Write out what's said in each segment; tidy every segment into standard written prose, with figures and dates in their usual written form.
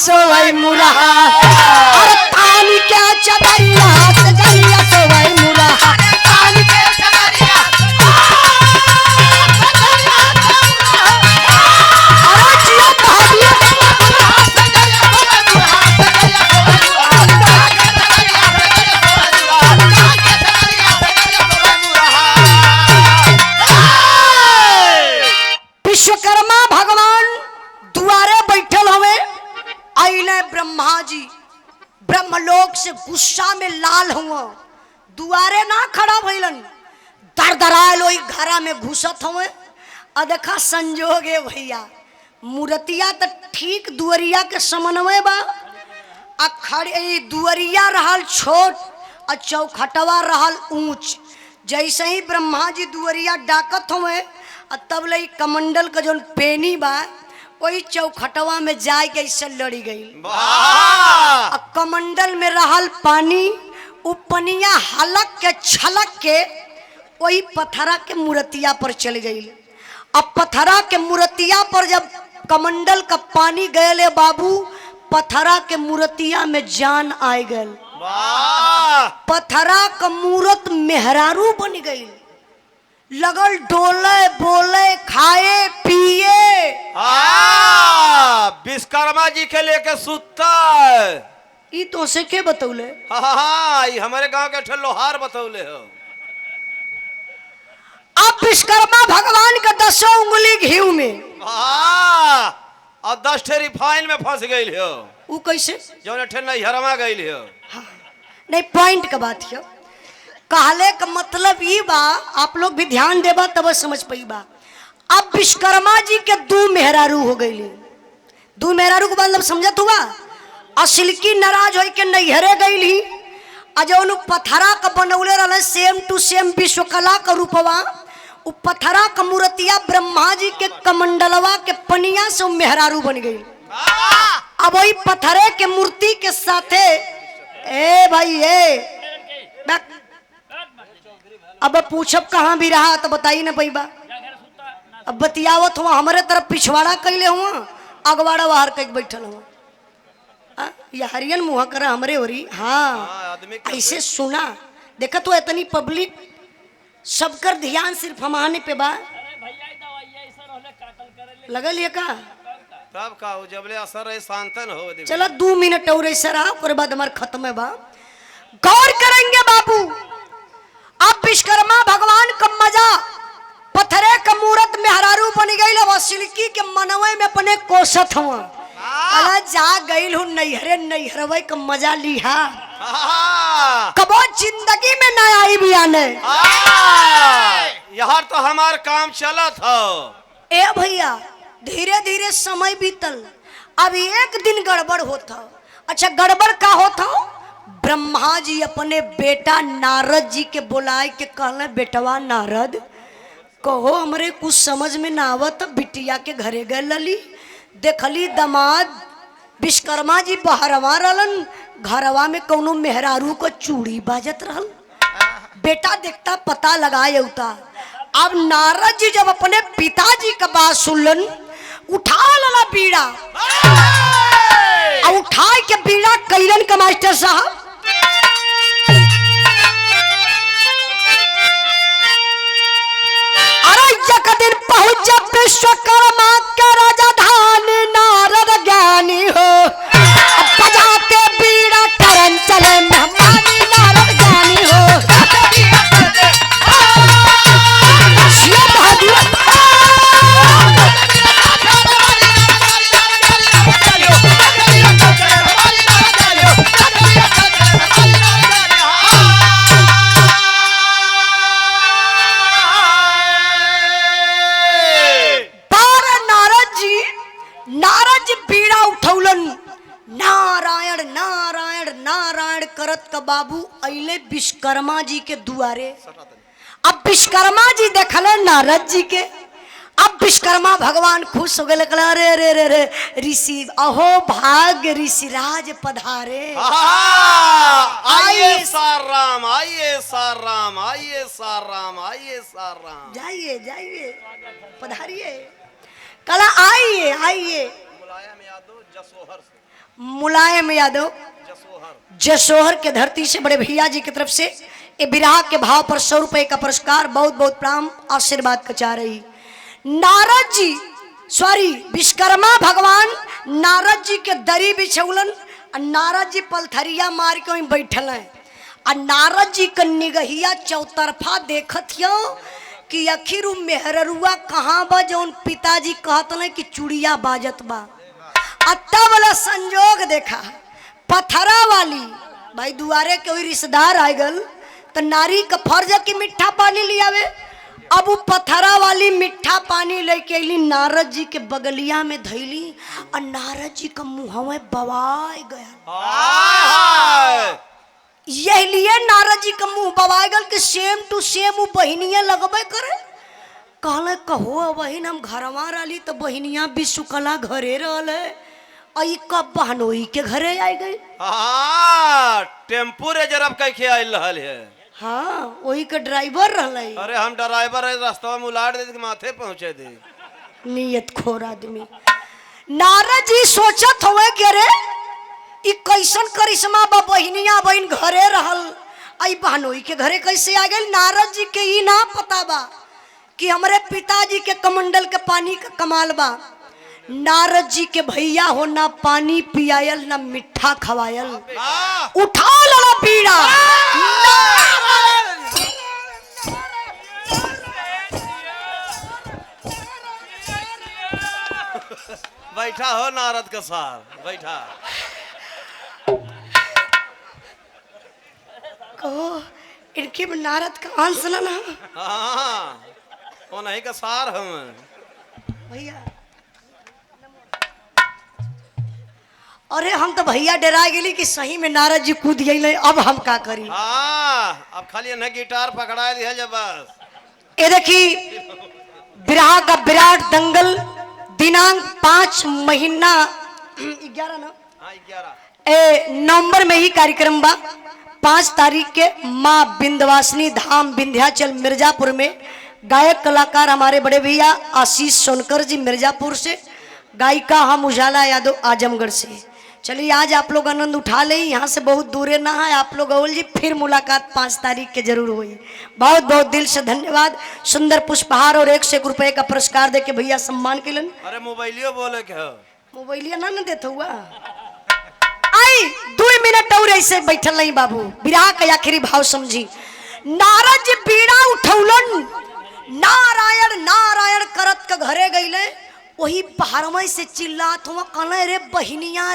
सोवई मुरहा अरे तान के चदरिया सजरिया सोवई मुरहा तान के चदरिया अरे जिया भाभिया विश्वकर्मा भगवान दुआरे बैठल हुए आइले ब्रह्मा जी ब्रह्मलोक से गुस्सा में लाल हुआ दुआरे ना खड़ा भइलन दरदरायल ओई घरा में घुसत हुए आ देखा संजोग है भैया मूर्तिया तो ठीक दुअरिया के समन्वय बा आ खड़े दुअरिया रहल छोट आ चौखटवा रहल ऊंच जैसे ही ब्रह्मा जी दुअरिया डाकत हुए तब ले कमंडल का जोन पेनी बा वही चौखटवा में जाए के ऐसे लड़ी गई कमंडल में रहल पानी उ पनिया हलक के छलक के वही पथरा के मूर्तिया पर चल गई। अब पथरा के मूर्तिया पर जब कमंडल का पानी गए बाबू पथरा के मूर्तिया में जान आए गल पथरा का मूर्त मेहरारू बन गई लगल डोले बोले खाए पिए विश्वकर्मा जी के लेके सुता ई तो से के बतौले हमारे गांव के लोहार बतौले हो। अब विश्वकर्मा भगवान का 10 उंगली घीव में और 10 ठे रिफाइन में फंस गई हो वो कैसे जो ठे नहीं हरमा गई हो। नहीं पॉइंट का बात है कहले का मतलब ई बा आप लोग भी ध्यान देबा तब समझ पाईबा। अब विश्वकर्मा जी के 2 मेहरारू हो गई 2 मेहरारू का मतलब समझत हुआ असिल की नाराज होई के नैहरे गई अजौन पथरा का बनौले रहे सेम टू सेम विश्वकला का रूपवा उ पथरा का मूर्तिया ब्रह्मा जी के कमंडलवा के पनिया से मेहरारू बन गई। अब वही पथरे के मूर्ति के साथे ए भाई अब पूछब कहाँ भी रहा तो बताई ना पैबा अब बतियावत हुआ हमारे तरफ पिछवाड़ा कैले हुआ अगवाड़ा बाहर कहीं बैठल हुआ या हरियन मुँह करा हमरे होरी। हाँ ऐसे सुना देखा तो इतनी पब्लिक सबकर ध्यान सिर्फ हमारे पे बा लगल ये का तब का जबले असर है शांतन हो चलो 2 मिनट और ऐसा रहा और बाद हमारे खत्म है बा गौर करेंगे बाबू। अब विश्वकर्मा भगवान का मजा पथरे का मूर्त मेहरारू बन गई वसिलकी के मनवे में अपने कोसत हुआ अला जा गई हूँ नैहरे नैहरवे का मजा लिहा कबो जिंदगी में न आई भी आने यहाँ तो हमार काम चला था। ए भैया धीरे धीरे समय बीतल अब एक दिन गड़बड़ होता। अच्छा गड़बड़ का होता ब्रह्मा जी अपने बेटा नारद जी के बुलाए के कहले बेटवा नारद कहो हमरे कुछ समझ में ना आवत बिटिया के घरे गए लली देखली दामाद विश्वकर्मा जी बहरवा रहलन घरवा में कौनो मेहरारू को चूड़ी बाजत रहल बेटा देखता पता लगाए उता। अब नारद जी जब अपने पिताजी का बात सुनलन उठा लला बीड़ा और उठा के बीड़ा कैलन का मास्टर साहब एक दिन पहुंच विश्वकर्मा के राजधानी नारद ज्ञानी हो बजाते बीड़ा करन चले मेहमानी नारद ज्ञानी हो करत का बाबू अइले विश्वकर्मा जी के दुआरे। अब विश्वकर्मा जी देखले नारद जी के अब विश्वकर्मा भगवान खुश हो गए अरे रे रे रे ऋषि अहो भाग्य ऋषिराज पधारे आइए साराम आइए साराम आइए साराम आइए साराम जाइए जाइए पधारिए कला आइए आइए मुलायम यादव जसोहर से मुलायम यादव जसोहर के धरती से बड़े भैया जी की तरफ से ये विराह के भाव पर 100 रुपए का पुरस्कार बहुत बहुत प्राम आशीर्वाद का चाह रही। नारद जी सॉरी विश्वकर्मा भगवान नारद जी के दरी बिछौलन और नारद जी पलथरिया मार के वहीं बैठल हैं और नारद जी का निगहिया चौतरफा देखत हो कि आखिर उ मेहररुआ कहाँ बा जौन पिताजी कहत हैं कि चूड़िया बाजत बा। अत्ता वाला संजोग देखा पथरा वाली भाई दुआरे के वही रिश्तेदार आ गल तो नारी का फर्ज है कि मीठा पानी लियावे। अब वो पथरा वाली मीठा पानी लेके अली नारद जी के बगलिया में धैली और नारद जी का मुँह बवाए गया। यही लिए नारद जी का मुंह बवाए गल कि सेम टू सेम वो बहनिया लगबे करे। कहले कहो बहन हम घरवा रही तो बहनिया विश्वकला घरे रहले आई कब बहनोई के घरे आई गई। टेम्पू रिजर्व कैके आयल रहल है। हाँ वही के ड्राइवर रहले। अरे हम ड्राइवर है रास्ता में उलाट दे के माथे पहुंचे दे। नियत खोर आदमी। नारद जी सोचत हुए कि अरे ई कैसन करिश्मा बा बहनिया बहन घरे रहल आई बहनोई के घरे कैसे आ गई। नारद जी के ई ना पता बा कि हमारे पिताजी के कमंडल के पानी का कमाल बा। नारद जी के भैया हो ना पानी पियायल ना मिठा खवायल। उठा लड़ा पीड़ा बैठा हो नारद का सार बैठा। कहो इनके में नारद का अंश ना हाँ वो नहीं का सार हम भैया। अरे हम तो भैया डरा गेली कि सही में नारद जी कूद गई। अब हम का करी। अब खाली न गिटार पकड़ा दिया जब बस। ये देखी विराह का विराट दंगल दिनांक 5 महीना 11 ना 11 नवंबर में ही कार्यक्रम बा। 5 तारीख के माँ विंध्यवासिनी धाम विंध्याचल मिर्जापुर में गायक कलाकार हमारे बड़े भैया आशीष सोनकर जी मिर्जापुर से, गायिका हम उजाला यादव आजमगढ़ से। चलिए आज आप लोग आनंद उठा ले, यहाँ से बहुत दूरे ना है आप लोग अवल जी। फिर मुलाकात 5 तारीख के जरूर हुई। बहुत बहुत दिल से धन्यवाद। सुंदर पुष्पहार और 1 रुपए का पुरस्कार दे के भैया सम्मान के लन। अरे मोबाइलियो बोले के मोबाइलिया ना देता हुआ आई 2 मिनट और ऐसे बैठल नहीं बाबू। विराह का आखिरी भाव समझी। नारद जी बीड़ा उठौलन नारायण नारायण करत के घरे गईले। वही बाहरवा से चिल्लात हुआ कहले रे बहिनिया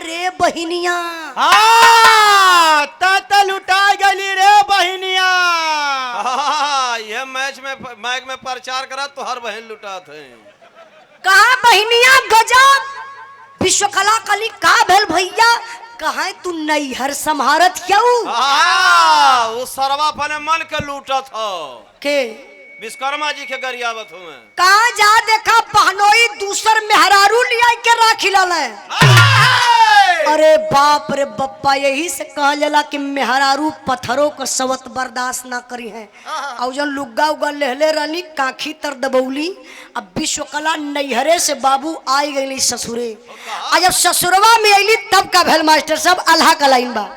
ता लुटा गली रे बहनिया। ये मैच में प्रचार करा तो हर बहन लुटात है। कहा बहनिया गजब विश्वकला कली का भेल भैया कहा तू नैहर संहारत क्यों। वो सरवा अपने मन के लूटत हो के विश्वकर्मा जी के गरियावत हूँ। कहा जा देखा बहनोई दूसर मेहरारू लिया के राखी लाल है। अरे बाप रे बप्पा यही से कहा जाला कि मेहरारू पत्थरों का सवत बर्दाश्त ना करी है। और जन लुग्गा उगा लेहले रानी काखी तर दबौली। अब विश्वकला नैहरे से बाबू आई गई ससुरे। और जब ससुरवा में अली तब का भेल मास्टर साहब अल्लाह का लाइन बा।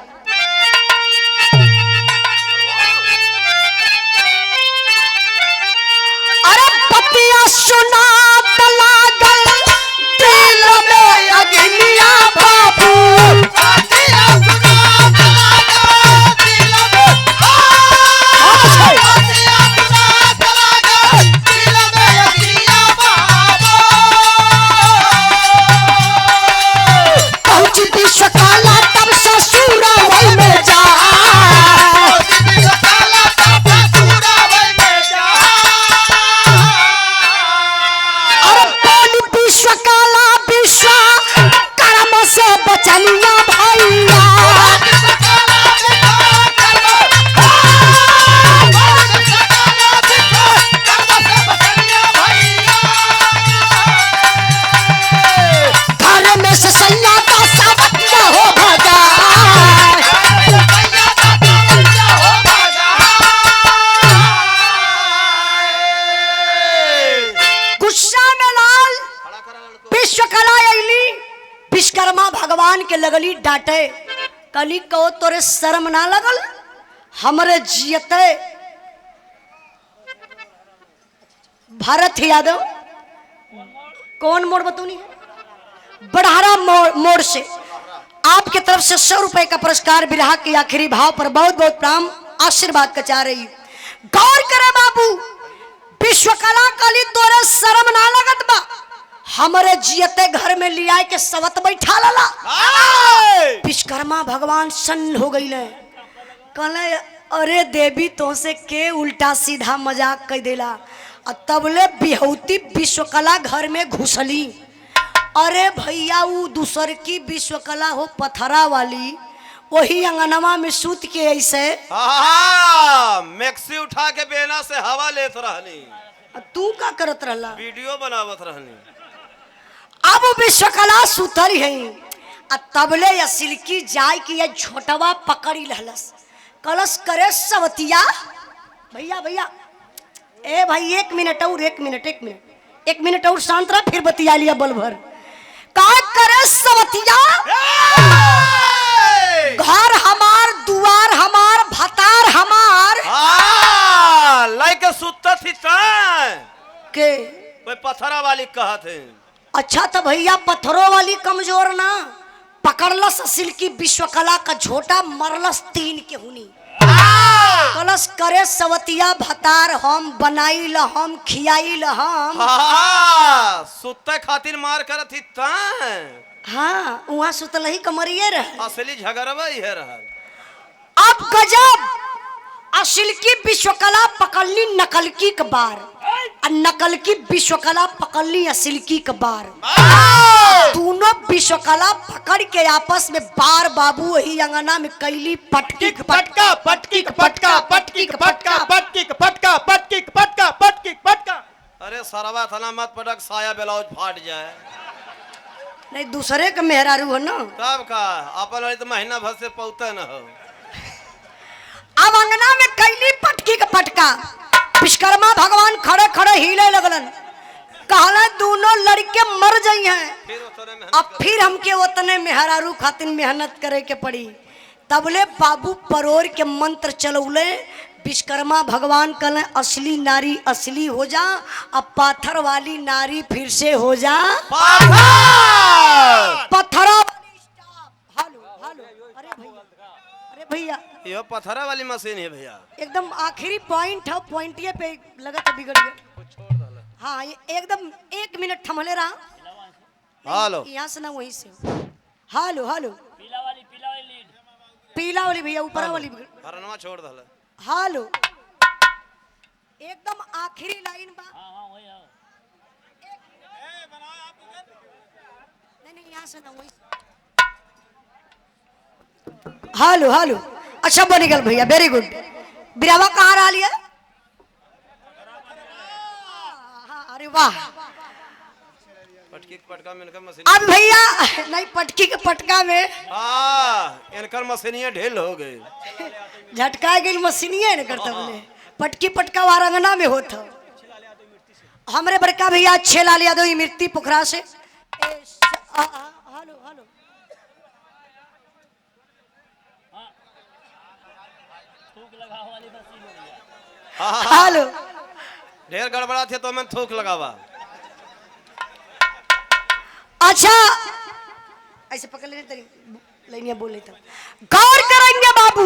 अरे पतिया सुना लागल दिल में अग्निया बाबू। पहुंची विश्वकला तब ससुराल में जा। विश्वकर्मा भगवान के लगली डांटे, कली कहो तोरे शर्म ना लगल हमरे जियते। भारत यादव कौन मोड़ बतूनी है? बढ़ारा मोड़ से आपके तरफ से 100 रुपए का पुरस्कार विरह के आखिरी भाव पर बहुत बहुत प्राम आशीर्वाद का चाह रही। गौर करे बाबू, विश्वकला कली तोरे शर्म ना लगत बा हमरे जियते घर में लिया के सवत बैठा लला। विश्वकर्मा भगवान सन्न हो गई ले, कहले अरे देवी तो से के उल्टा सीधा मजाक कह देला। तबले बिहौती विश्वकला घर में घुसली। अरे भैया वो दूसर की विश्वकला हो पथरा वाली, वही अंगनमा में सूत के ऐसे मैक्सी उठा के बेना से हवा लेत रहनी। तू का करत रहला? वीडियो बनावत रहनी। अब विश्वकला सुतल है, तबले या सिल्की जाय की ये छोटवा पकड़ी लहलस, कलश करे सवतिया। भैया भैया ए भाई 1 मिनट और 1 मिनट और शांत रह, फिर बतिया लिया बल भर। का करे सवतिया, घर हमार, दुआर हमार, भतार हमार। लाइक सुत्ता थी के कोई पथरा वाली कहा थे। अच्छा तो भैया पत्थरों वाली कमजोर ना, पकड़लस सिल्की विश्वकला का झोटा, मरलस 3 के हुनी। कलश करे सवतिया भतार हम बनाई ल हम खियाई ल हम। सुत्ते खातिर मार करत थी। हाँ वहाँ सुतल ही कमरिए रहे। असली झगड़वा ही है रहा। अब गजब, असिल की विश्वकला पकड़ली नकल की कबार, और नकल की विश्वकला पकड़ली असिल की कबार। दोनों विश्वकला पकड़ के आपस में बार बाबू वही अंगना में कैली पटकी पटका पटकी पटका पटकी पटका पटकी पटका पटकी पटका पटकी पटका। अरे सरवा थना मत पटक, साया ब्लाउज फाट जाए। नहीं दूसरे का मेहरारू हो ना। तब का अपन वाली तो महीना भर से पौते न हो। अब अंगना में कैली पटकी का पटका, विश्वकर्मा भगवान खड़े खड़े हिले लगलन, कहला दोनों लड़के मर जाई हैं। अब फिर हमके उतने मेहरारू खातिर मेहनत करे के पड़ी। तबले बाबू परोर के मंत्र चलौले, विश्वकर्मा भगवान कहले असली नारी असली हो जा, अब पाथर वाली नारी फिर से हो जा पत्थरा। हेलो हेलो, अरे भैया ये पथरा वाली मशीन है भैया। एकदम आखिरी पॉइंट है, पॉइंटिए पे लगा तो बिगड़ गया। हाँ ये एकदम 1 मिनट थमले रहा। हेलो यहाँ से ना वहीं से। हेलो हेलो, पीला वाली भैया, ऊपरा वाली हरनवा छोड़ दल। हेलो एकदम आखिरी लाइन बा। नहीं यहाँ से ना वहीं। हेलो हेलो, अच्छा बनी गल भैया, वेरी गुड। बिरावा कहाँ रहा लिया? अरे वाह। पटकी पटका में इनका मशीन। अब भैया नहीं, पटकी के पटका में इनकर मशीनिया ढेल हो गई। झटका गई मशीनिया ने करता बोले। पटकी पटका वारंगना में होता। हमरे बड़का भैया अच्छे लाल यादव मिर्ती पोखरा से। हेलो हेलो, हेलो ढेर गड़बड़ा थे तो मैं थूक लगावा। अच्छा ऐसे पकड़ लेने तेरी लाइनिया बोल लेता। गौर करेंगे बाबू,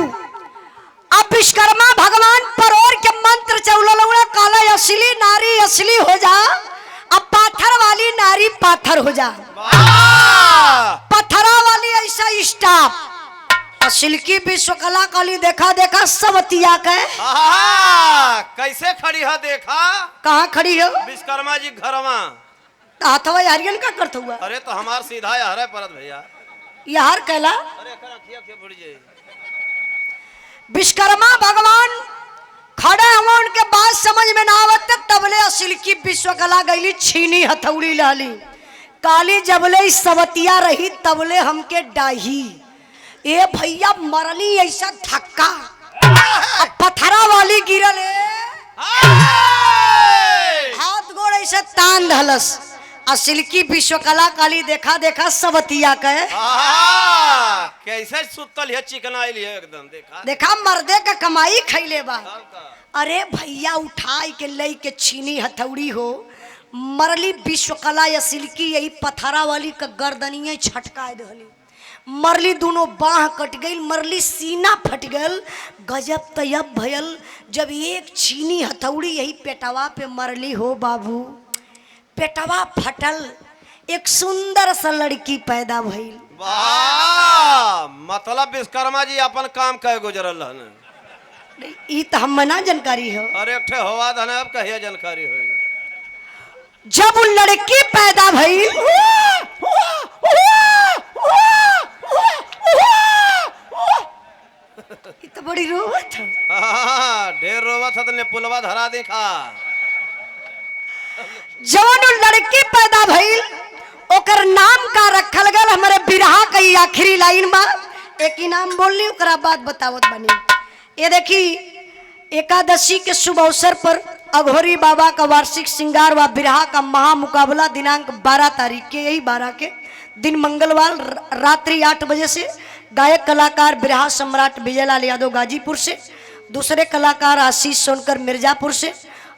अब विश्वकर्मा भगवान परोर के मंत्र चौला काला असली नारी असली हो जा, अब पाथर वाली नारी पाथर हो जा। पथरा वाली ऐसा स्टाफ असिल की विश्वकला काली देखा देखा सवतिया के कैसे खड़ी है देखा। कहाँ खड़ी हो? विश्वकर्मा जी घरवा। हाथवा हरियन का करत हुआ। अरे तो हमार सीधा यार है परत भैया। यार कहला अरे विश्वकर्मा भगवान खड़े हुआ, उनके बात समझ में ना आवत। तबले असिल की विश्वकला गईली छीनी हथौड़ी लहली, काली जबले सवतिया रही तबले हमके डाही। ए भैया मरली ऐसा धक्का, पथरा वाली गिरल, हाथ गोड़ ऐसे तान धलस। असिल की विश्वकला काली देखा देखा सवतिया के कैसे सुतल है, चिकन आइल है एकदम, देखा देखा मर्दे का कमाई खैले बा। सबका। अरे भैया उठाई के लई के छीनी हथौड़ी हो मरली विश्वकला असिल की यही पथरा वाली का गर्दनिया छटका दहली, मरली दोनों बाह कट गई, मरली सीना फट गल। गजब तयब भयल जब एक छीनी हथौड़ी यही पेटवा पे मरली हो बाबू, पेटवा फटल, एक सुंदर सा लड़की पैदा भइल। वाह, मतलब विश्वकर्मा जी अपन काम कह गुजरल हन। ई तो हम ना जानकारी हो। अरे एक ठे होवा धन, अब कहिया जानकारी हो। जब वो लड़की पैदा भइल ई तो बड़ी रोवत है। ढेर रोवत है, तो पुलवा धरा देखा। जवन वो लड़की पैदा भइल ओकर नाम का रखल गल, हमारे बिरहा का ई आखिरी लाइन बा। एक ही नाम बोलनी ओकरा बाद बतावत बनी। ये देखी एकादशी के शुभ अवसर पर अघोरी बाबा का वार्षिक श्रृंगार व बिरहा का महामुकाबला दिनांक 12 तारीख के, यही 12 के दिन मंगलवार रात्रि 8 बजे से गायक कलाकार बिरहा सम्राट विजयलाल यादव गाजीपुर से, दूसरे कलाकार आशीष सोनकर मिर्जापुर से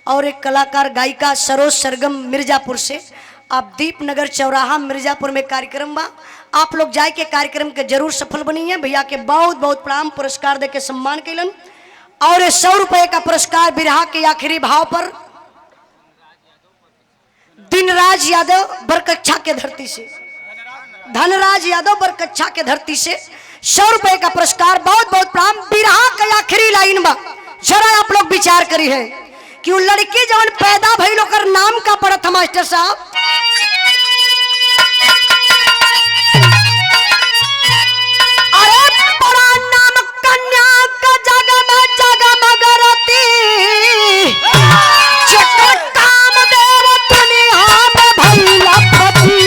और एक कलाकार गायिका सरोज सरगम मिर्जापुर से। आप दीपनगर चौराहा मिर्जापुर में कार्यक्रम बा, आप लोग जाए के कार्यक्रम के जरूर सफल बनी है। भैया के बहुत बहुत प्रणाम, पुरस्कार दे के सम्मान कैलन। और 100 रुपए का पुरस्कार बिरहा के आखिरी भाव पर दिनराज यादव बरकच्छा के धरती से, धनराज यादव बरकच्छा के धरती से 100 रुपए का पुरस्कार। बहुत बहुत प्रणाम। बिरहा के आखिरी लाइन बा, जरा आप लोग विचार करी है कि वो लड़की जवन पैदा भइल ओकर नाम का पड़त है मास्टर साहब। अरे बड़ा नाम कन्या का जगमगरती, जेकर काम देव दुनिया में भइला पति।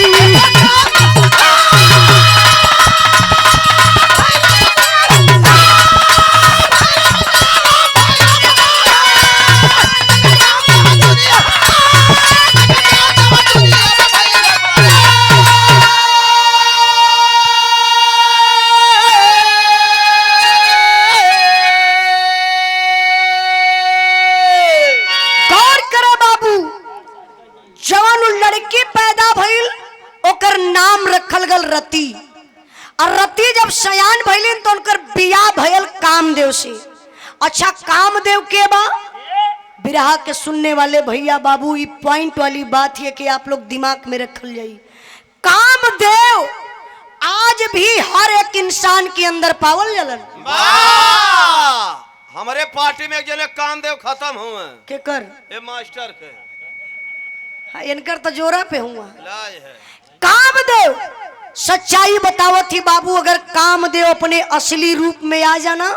लड़की पैदा भइल ओकर नाम रखल गल रति, और रति जब सयान भइलिन तो उनकर बियाह भयल कामदेव से। अच्छा कामदेव के बा बिरहा के सुनने वाले भैया बाबू, ये पॉइंट वाली बात है कि आप लोग दिमाग में रखल जाई। कामदेव आज भी हर एक इंसान के अंदर पावल जलन। हमारे पार्टी में एक जने कामदेव खत्म हुए के कर ये मास्टर के इनकर तो जोरा पे हुआ लाज है। कामदेव सच्चाई बतावत थी बाबू, अगर कामदेव अपने असली रूप में आ जाना,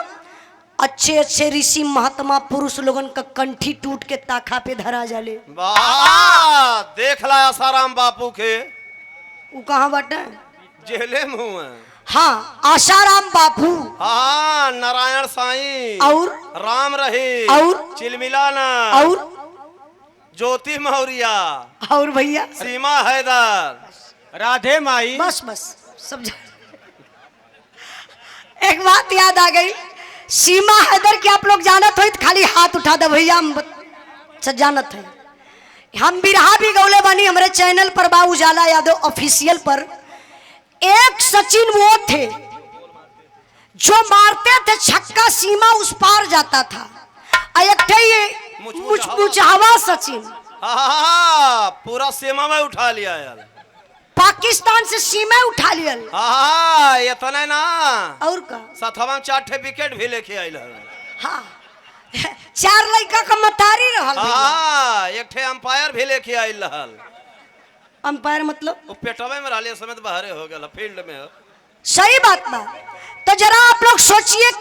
अच्छे अच्छे ऋषि महात्मा पुरुष लोगन का कंठी टूट के ताखा पे धरा जाले। वाह, देख ला आसाराम बापू के वो कहाँ बाटे? जेले में हुए। हाँ आशाराम बापू, हाँ नारायण साईं और राम रही और चिलमिलाना और ज्योति मौर्या और भैया सीमा हैदर राधे माई। बस बस समझा। एक बात याद आ गई, सीमा हैदर के आप लोग जानत हो तो खाली हाथ उठा दे भैया, हम जानत है। हम बिरहा भी गौले बानी हमारे चैनल पर बा उजाला यादव ऑफिशियल पर। एक सचिन वो थे जो मारते थे छक्का, सीमा उस पार जाता था। एक थे ये मुचमुचहावा सचिन, हाँ पूरा सीमा में उठा लिया यार, पाकिस्तान से सीमा उठा लिया। हाँ इतना ना और का सथवा 4 विकेट भी लेके आयल। हाँ 4 लड़का का मतारी रहल। हाँ एक ठे अंपायर भी लेके आयल रहल। अंपायर मतलब वो पेटवे में रहले समेत बाहरे हो गया फील्ड में। सही बात बा। तो जरा आप लोग सोचिए,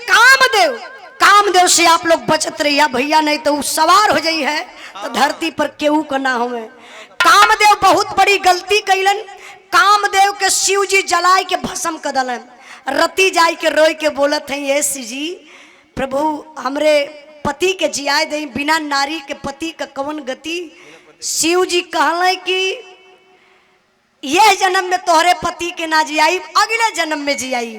कामदेव से आप लोग बचत रहिए भैया, नहीं तो सवार हो जाई है तो धरती पर केहू का ना होवे। कामदेव बहुत बड़ी गलती कैलन। कामदेव के शिव जी जलाए के भस्म कर दलन। रति जाय के रोई के बोलत है, ये शिव जी प्रभु हमरे पति के जियाए दे, बिना नारी के पति का कवन गति। शिव जी कहले कि यह जन्म में तोहरे पति के ना जियाई, अगले जन्म में जियाई।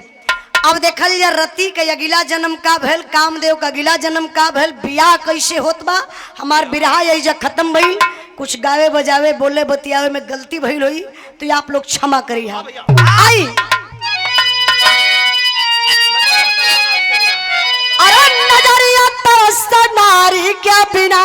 अब देखल जा रति के अगला जन्म का भेल, कामदेव का अगला जन्म का भेल, बियाह कैसे होत बा। हमार बिरहा यही जा खत्म भइल। कुछ गावे बजावे बोले बतियावे में गलती भइल हुई तो आप लोग क्षमा करी। आई अरे नजरिया तरसता नारी क्या बिना